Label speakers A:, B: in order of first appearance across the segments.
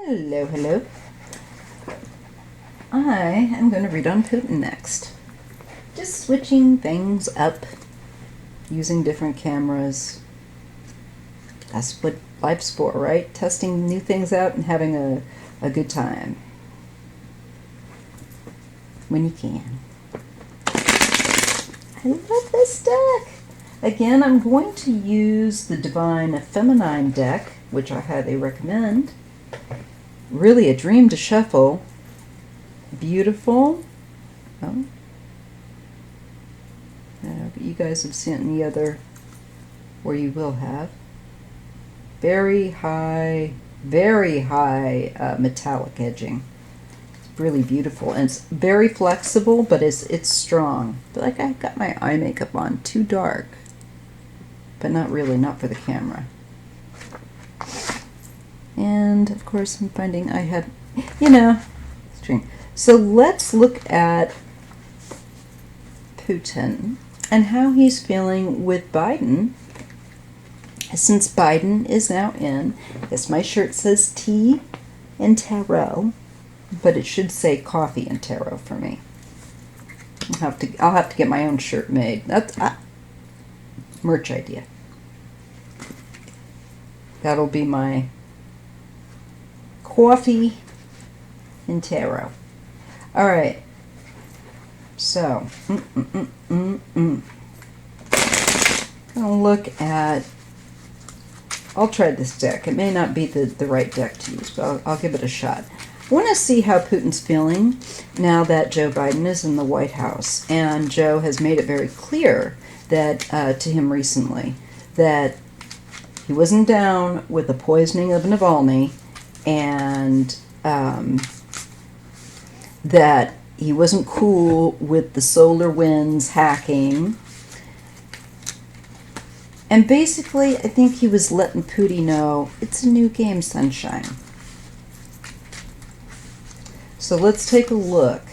A: Hello, hello. I am going to read on Putin next. Just switching things up, using different cameras. That's what life's for, right? Testing new things out and having a good time. When you can. I love this deck! Again, I'm going to use the Divine Feminine deck, which I highly recommend. Really a dream to shuffle. Beautiful. Oh. But you guys have seen the other, or you will have. Very high metallic edging. It's really beautiful, and it's very flexible, but it's strong. But like I got my eye makeup on, too dark, but not really, not for the camera. And of course, I'm finding I had, string. So let's look at Putin and how he's feeling with Biden. Since Biden is now in, yes, my shirt says tea and tarot, but it should say coffee and tarot for me. I'll have to get my own shirt made. That's merch idea. That'll be my coffee and tarot. All right. So, gonna look at. I'll try this deck. It may not be the right deck to use, but I'll give it a shot. I want to see how Putin's feeling now that Joe Biden is in the White House. And Joe has made it very clear that to him recently that he wasn't down with the poisoning of Navalny, and that he wasn't cool with the solar winds hacking. And basically, I think he was letting Putin know, it's a new game, sunshine. So let's take a look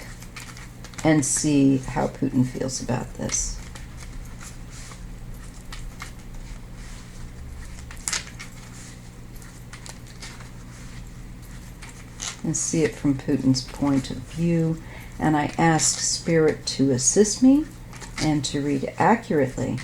A: and see how Putin feels about this. And see it from Putin's point of view. And I ask Spirit to assist me and to read accurately.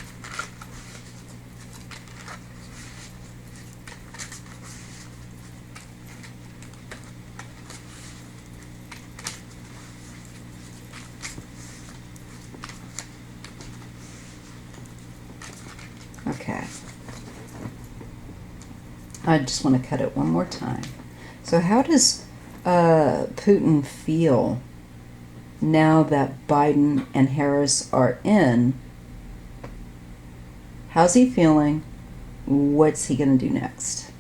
A: Okay. I just want to cut it one more time. So how does Putin feel now that Biden and Harris are in? How's he feeling? What's he going to do next?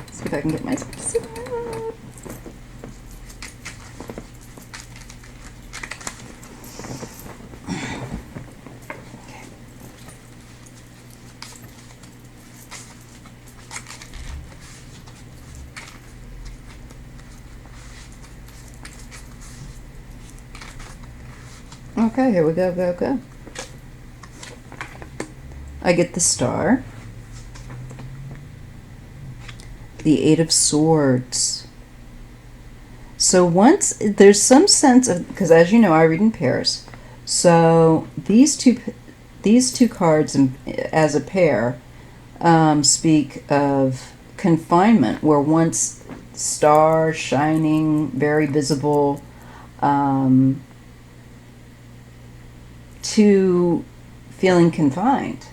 A: See if I can get my cigarette. Okay, here we go. I get the star. The Eight of Swords. So once there's some sense of, because as you know, I read in pairs. So these two cards as a pair speak of confinement, where once star shining, very visible, to feeling confined.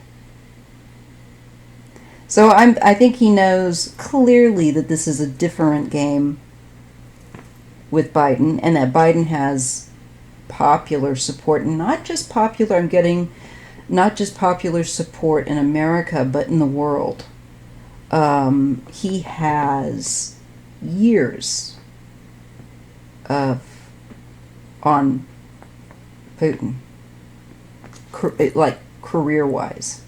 A: So I think he knows clearly that this is a different game with Biden, and that Biden has popular support, and not just popular. I'm getting not just popular support in America, but in the world. He has years on Putin, like career-wise.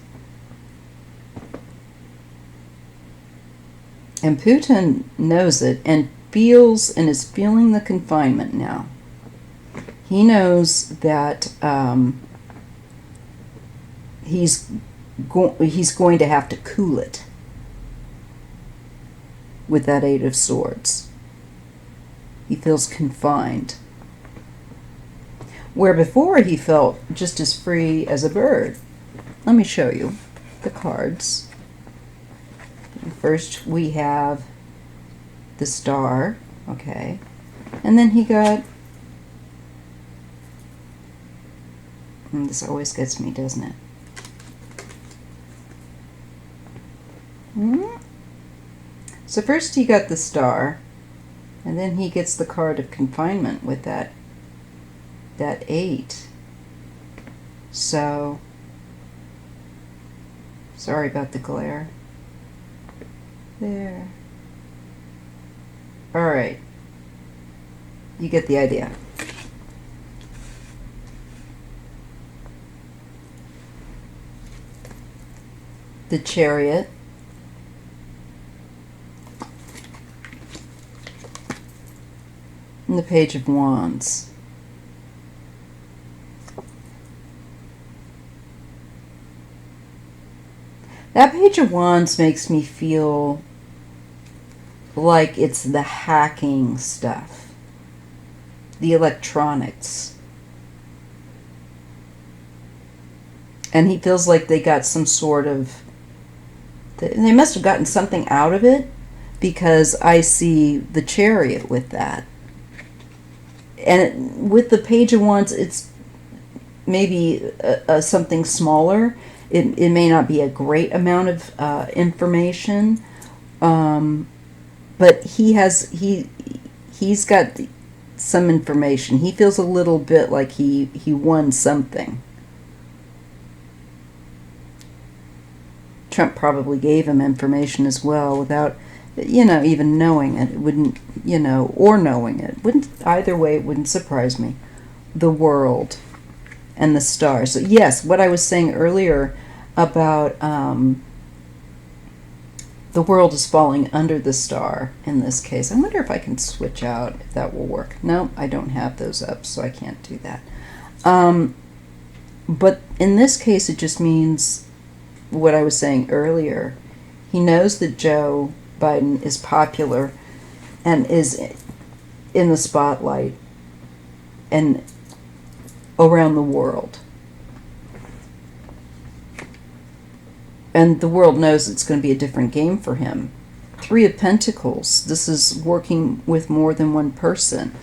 A: And Putin knows it and feels and is feeling the confinement now. He knows that he's going to have to cool it with that Eight of Swords. He feels confined. Where before he felt just as free as a bird. Let me show you the cards. First we have the Star, okay, and then he got, this always gets me, doesn't it? So first he got the Star, and then he gets the card of confinement with that 8. So, sorry about the glare. There. Alright. You get the idea. The Chariot. And the Page of Wands. That Page of Wands makes me feel like it's the hacking stuff, the electronics. And he feels like they got some sort of, they must have gotten something out of it, because I see the Chariot with that. And with the Page of Wands, it's maybe something smaller. It may not be a great amount of information, but he's got some information. He feels a little bit like he won something. Trump probably gave him information as well without, even knowing it. It wouldn't, or knowing it. Wouldn't, either way, it wouldn't surprise me. The World and the Star. So yes, what I was saying earlier about the world is falling under the Star in this case. I wonder if I can switch out, if that will work. No, I don't have those up, so I can't do that. But in this case, it just means what I was saying earlier. He knows that Joe Biden is popular and is in the spotlight and around the world. And the world knows it's going to be a different game for him. 3 of Pentacles. This is working with more than one person.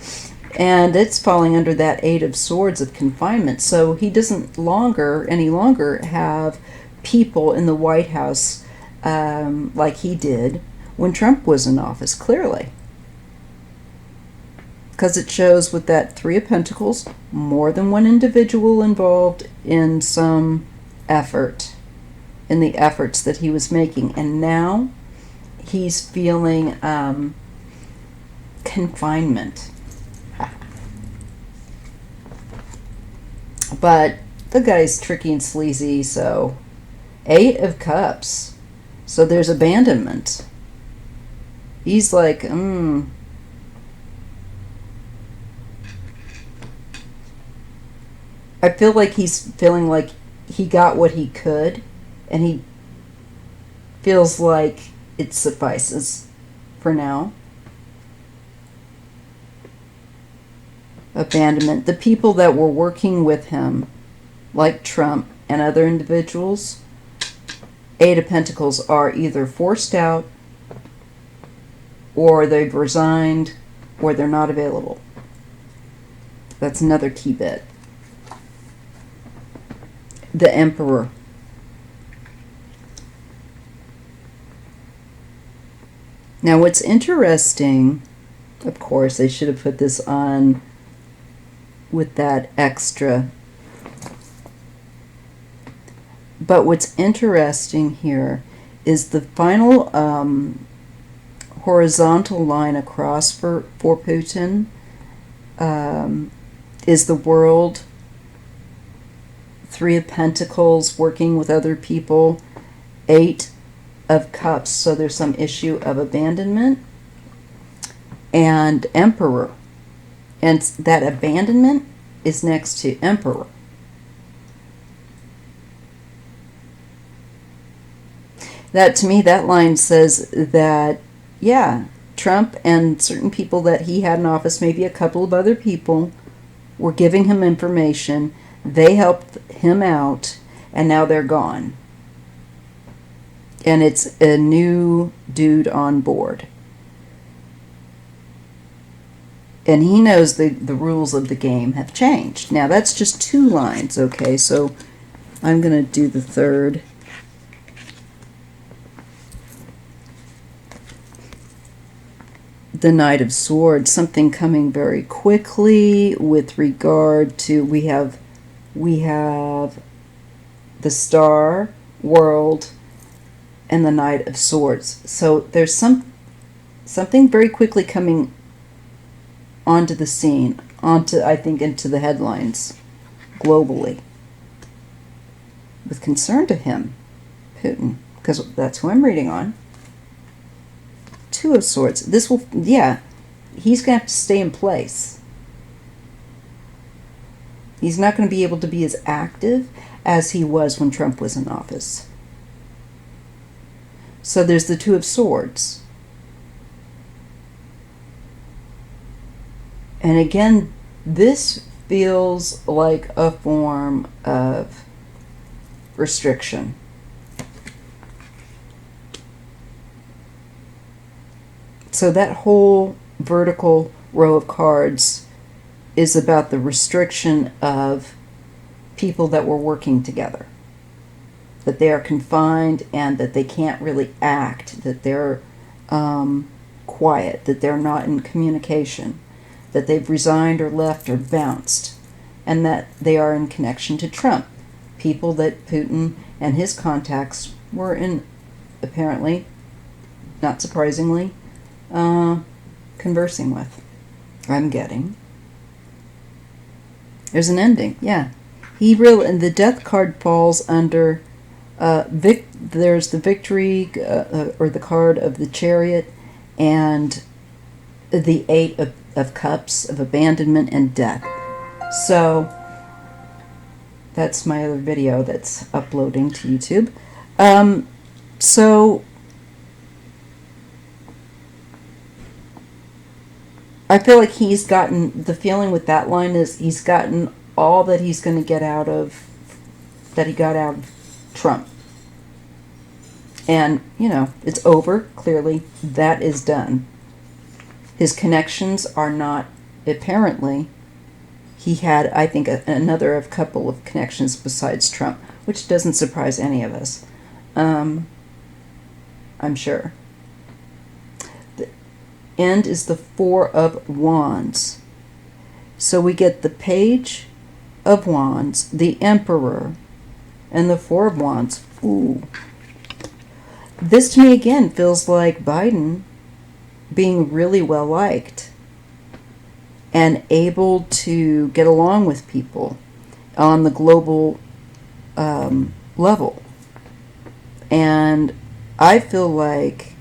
A: And it's falling under that 8 of Swords of confinement. So he doesn't any longer have people in the White House like he did when Trump was in office, clearly. Because it shows with that 3 of Pentacles, more than one individual involved in some effort, in the efforts that he was making. And now he's feeling confinement. But the guy's tricky and sleazy, so 8 of Cups. So there's abandonment. He's like, I feel like he's feeling like he got what he could, and he feels like it suffices for now. Abandonment. The people that were working with him, like Trump and other individuals, 8 of Pentacles, are either forced out, or they've resigned, or they're not available. That's another key bit. The Emperor. Now what's interesting, of course, they should have put this on with that extra. But what's interesting here is the final horizontal line across for Putin is the world Three of Pentacles, working with other people. Eight of Cups, so there's some issue of abandonment. And Emperor. And that abandonment is next to Emperor. That, to me, that line says that, yeah, Trump and certain people that he had in office, maybe a couple of other people, were giving him information. They helped him out, and now they're gone. And it's a new dude on board. And he knows the rules of the game have changed. Now, that's just two lines, okay? So I'm going to do the third. The Knight of Swords, something coming very quickly with regard to, we have the Star, World, and the Knight of Swords. So there's something very quickly coming onto the scene, I think, into the headlines globally, with concern to him, Putin, because that's who I'm reading on. Two of Swords. This will, yeah, he's going to have to stay in place. He's not going to be able to be as active as he was when Trump was in office. So there's the Two of Swords. And again, this feels like a form of restriction. So that whole vertical row of cards is about the restriction of people that were working together. That they are confined and that they can't really act, that they're quiet, that they're not in communication, that they've resigned or left or bounced, and that they are in connection to Trump. People that Putin and his contacts were in, apparently, not surprisingly, conversing with. I'm getting. There's an ending, yeah. And the Death card falls under, there's the Victory, or the card of the Chariot, and the Eight of Cups, of abandonment and death. So, that's my other video that's uploading to YouTube. So, I feel like he's gotten, the feeling with that line is he's gotten all that he's going to get out of, that he got out of Trump. And, you know, it's over, clearly. That is done. His connections are not, apparently, he had, I think, another couple of connections besides Trump, which doesn't surprise any of us. I'm sure. The end is the Four of Wands. So we get the Page of Wands, the Emperor, and the Four of Wands. Ooh. This, to me, again, feels like Biden being really well liked and able to get along with people on the global level. And I feel like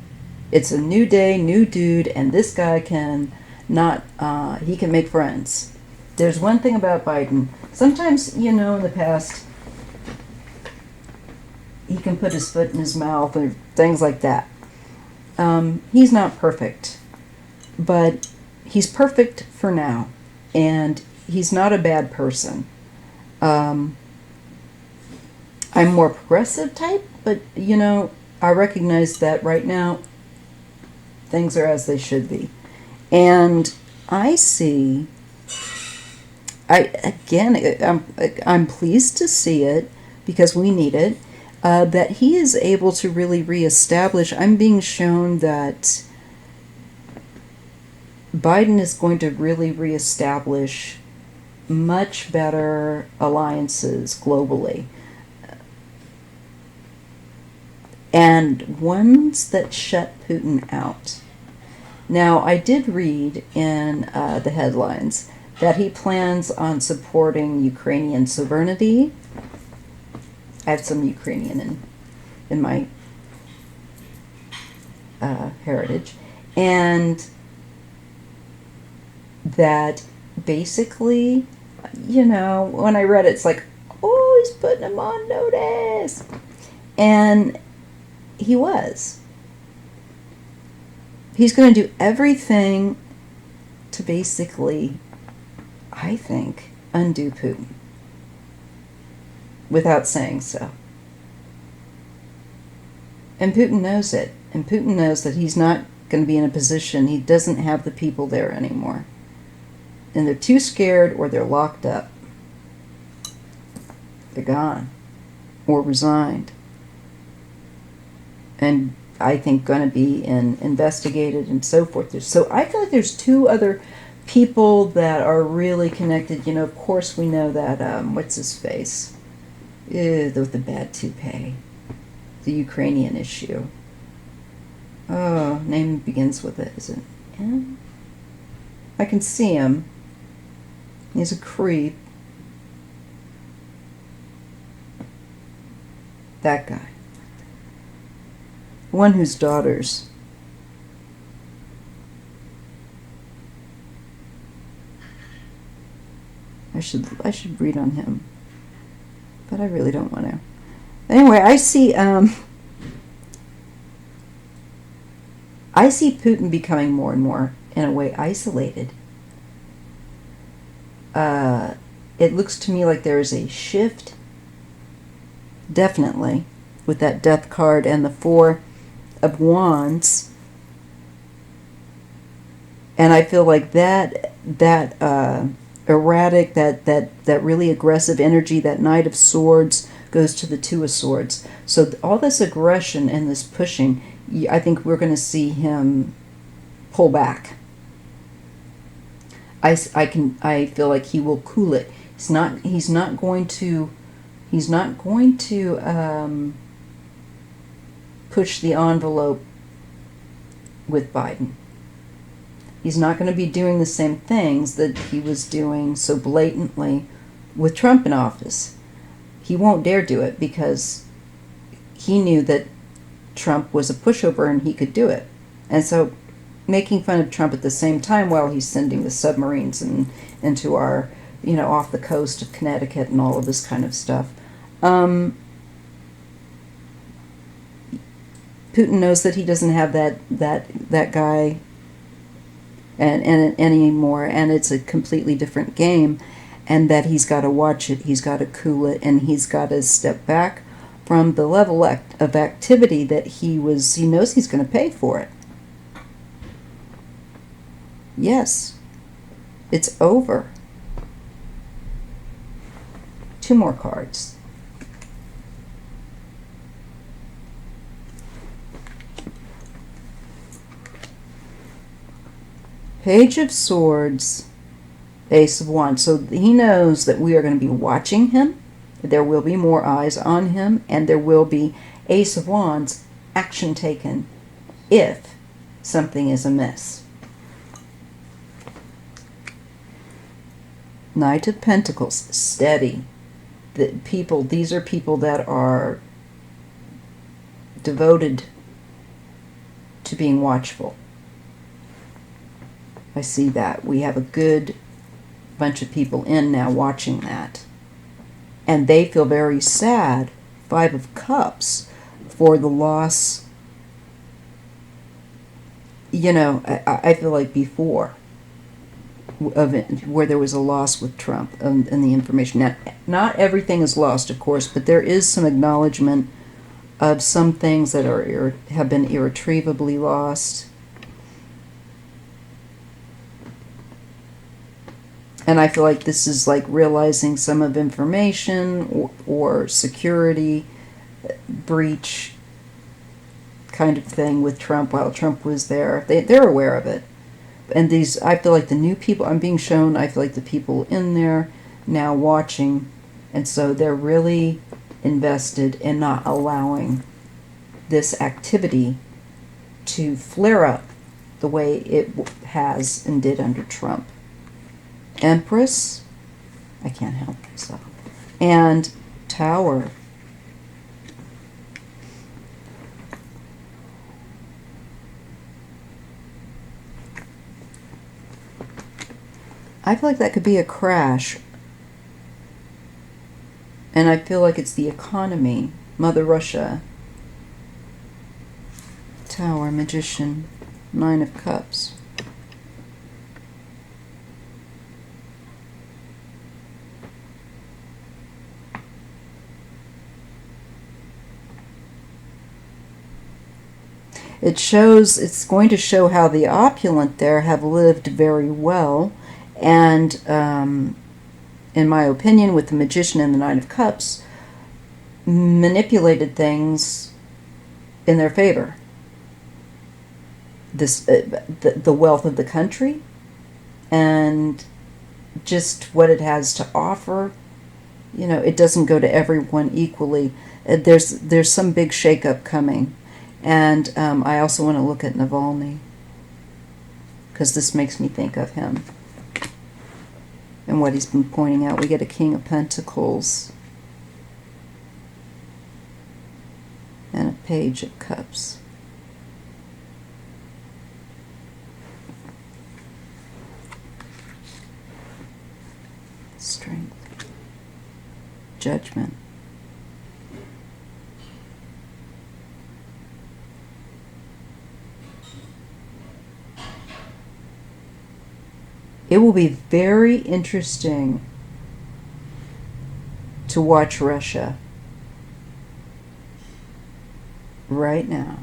A: it's a new day, new dude, and this guy can he can make friends. There's one thing about Biden. Sometimes, you know, in the past, he can put his foot in his mouth or things like that. He's not perfect, but he's perfect for now, and he's not a bad person. I'm more progressive type, but, you know, I recognize that right now things are as they should be. And I see, I'm pleased to see it, because we need it, that he is able to really reestablish. I'm being shown that Biden is going to really reestablish much better alliances globally. And ones that shut Putin out. Now, I did read in the headlines that he plans on supporting Ukrainian sovereignty I have some Ukrainian in my heritage, and that basically, when I read it, it's like, oh, he's putting him on notice. And he was. He's going to do everything to basically, I think, undo Putin without saying so. And Putin knows it. And Putin knows that he's not going to be in a position, he doesn't have the people there anymore. And they're too scared, or they're locked up. They're gone. Or resigned. And I think going to be investigated and so forth. So I feel like there's two other people that are really connected. Of course we know that, what's his face? With the bad toupee. The Ukrainian issue. Oh, name begins with it. Is it M? I can see him. He's a creep. That guy. One whose daughters. I should read on him. But I really don't want to. Anyway, I see Putin becoming more and more, in a way, isolated. It looks to me like there is a shift, definitely, with that death card and the Four of Wands. And I feel like that erratic, that really aggressive energy, that Knight of Swords goes to the Two of Swords. So all this aggression and this pushing, I think we're going to see him pull back. I feel like he will cool it. He's not going to push the envelope with Biden. He's not going to be doing the same things that he was doing so blatantly with Trump in office. He won't dare do it because he knew that Trump was a pushover and he could do it. And so making fun of Trump at the same time while he's sending the submarines into our, off the coast of Connecticut and all of this kind of stuff. Putin knows that he doesn't have that guy and anymore, and it's a completely different game, and that he's got to watch it, he's got to cool it, and he's got to step back from the level of activity that he knows he's going to pay for it. Yes, it's over. Two more cards. Page of Swords, Ace of Wands. So he knows that we are going to be watching him. There will be more eyes on him, and there will be Ace of Wands, action taken if something is amiss. Knight of Pentacles, steady. These are people that are devoted to being watchful. I see that. We have a good bunch of people in now watching that. And they feel very sad, Five of Cups, for the loss. I feel like before of it, where there was a loss with Trump and the information. Now, not everything is lost, of course, but there is some acknowledgement of some things that have been irretrievably lost. And I feel like this is like realizing some of information or security breach kind of thing with Trump while Trump was there. They're aware of it. And I feel like the new people I'm being shown, I feel like the people in there now watching, and so they're really invested in not allowing this activity to flare up the way it has and did under Trump. Empress, I can't help myself, and Tower. I feel like that could be a crash. And I feel like it's the economy. Mother Russia. Tower, Magician, Nine of Cups. It shows, it's going to show how the opulent there have lived very well. And in my opinion, with the Magician and the Nine of Cups, manipulated things in their favor. The wealth of the country and just what it has to offer. You know, it doesn't go to everyone equally. There's some big shakeup coming. And I also want to look at Navalny, because this makes me think of him and what he's been pointing out. We get a King of Pentacles and a Page of Cups. Strength. Judgment. It will be very interesting to watch Russia right now,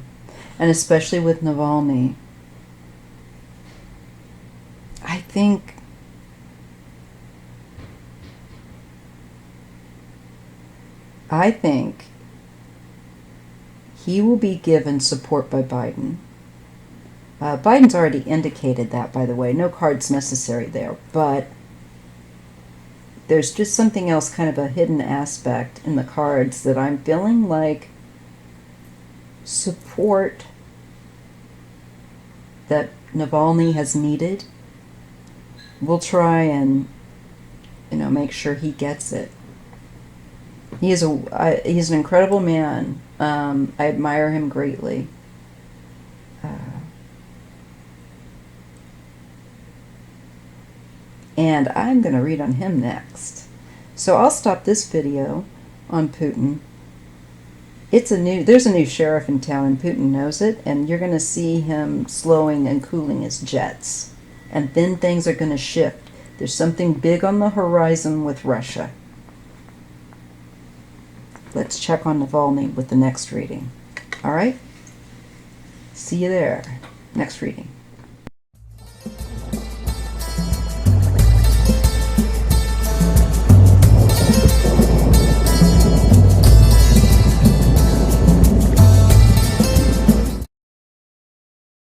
A: and especially with Navalny. I think he will be given support by Biden. Biden's already indicated that, by the way. No cards necessary there. But there's just something else, kind of a hidden aspect in the cards that I'm feeling like support that Navalny has needed. We'll try and, make sure he gets it. He's an incredible man. I admire him greatly. And I'm going to read on him next. So I'll stop this video on Putin. There's a new sheriff in town, and Putin knows it, and you're going to see him slowing and cooling his jets. And then things are going to shift. There's something big on the horizon with Russia. Let's check on Navalny with the next reading. All right? See you there. Next reading.